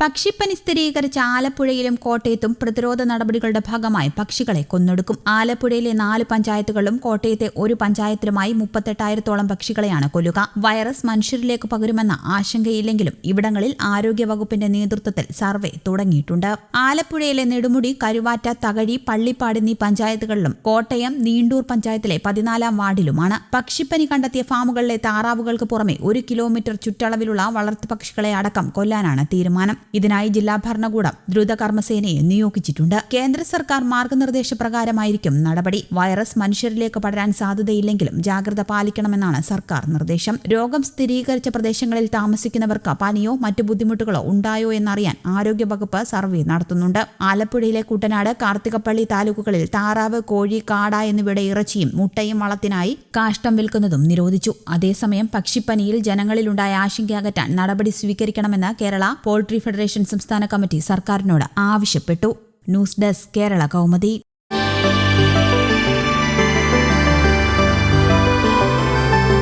പക്ഷിപ്പനി സ്ഥിരീകരിച്ച ആലപ്പുഴയിലും കോട്ടയത്തും പ്രതിരോധ നടപടികളുടെ ഭാഗമായി പക്ഷികളെ കൊന്നൊടുക്കും. ആലപ്പുഴയിലെ 4 പഞ്ചായത്തുകളിലും കോട്ടയത്തെ ഒരു പഞ്ചായത്തിലുമായി 38,000-ഓളം പക്ഷികളെയാണ് കൊല്ലുക. വൈറസ് മനുഷ്യരിലേക്ക് പകരുമെന്ന ആശങ്കയില്ലെങ്കിലും ഇവിടങ്ങളിൽ ആരോഗ്യവകുപ്പിന്റെ നേതൃത്വത്തിൽ സർവേ തുടങ്ങിയിട്ടുണ്ട്. ആലപ്പുഴയിലെ നെടുമുടി, കരുവാറ്റ, തകഴി, പള്ളിപ്പാട് എന്നീ പഞ്ചായത്തുകളിലും കോട്ടയം നീണ്ടൂർ പഞ്ചായത്തിലെ 14-ാം വാർഡിലുമാണ് പക്ഷിപ്പനി കണ്ടെത്തിയ ഫാമുകളിലെ താറാവുകൾക്ക് പുറമെ 1 കിലോമീറ്റർ ചുറ്റളവിലുള്ള വളർത്തുപക്ഷികളെ അടക്കം കൊല്ലാനാണ് തീരുമാനം. ഇതിനായി ജില്ലാ ഭരണകൂടം ദ്രുതകർമ്മസേനയെ നിയോഗിച്ചിട്ടുണ്ട്. കേന്ദ്ര സർക്കാർ മാർഗനിർദ്ദേശപ്രകാരമായിരിക്കും നടപടി. വൈറസ് മനുഷ്യരിലേക്ക് പടരാൻ സാധ്യതയില്ലെങ്കിലും ജാഗ്രത പാലിക്കണമെന്നാണ് സർക്കാർ നിർദ്ദേശം. രോഗം സ്ഥിരീകരിച്ച പ്രദേശങ്ങളിൽ താമസിക്കുന്നവർക്ക് പനിയോ മറ്റു ബുദ്ധിമുട്ടുകളോ ഉണ്ടായോ എന്നറിയാൻ ആരോഗ്യവകുപ്പ് സർവേ നടത്തുന്നുണ്ട്. ആലപ്പുഴയിലെ കുട്ടനാട്, കാർത്തികപ്പള്ളി താലൂക്കുകളിൽ താറാവ്, കോഴി, കാട എന്നിവയുടെ ഇറച്ചിയും മുട്ടയും വളത്തിനായി കാഷ്ടം വിൽക്കുന്നതും നിരോധിച്ചു. അതേസമയം പക്ഷിപ്പനിയിൽ ജനങ്ങളിലുണ്ടായ ആശങ്ക അകറ്റാൻ നടപടി സ്വീകരിക്കണമെന്ന് കേരള പോൾട്രി ഫെഡറേഷൻ സംസ്ഥാന കമ്മിറ്റി സർക്കാരിനോട് ആവശ്യപ്പെട്ടു. News desk Kerala Kaumudi.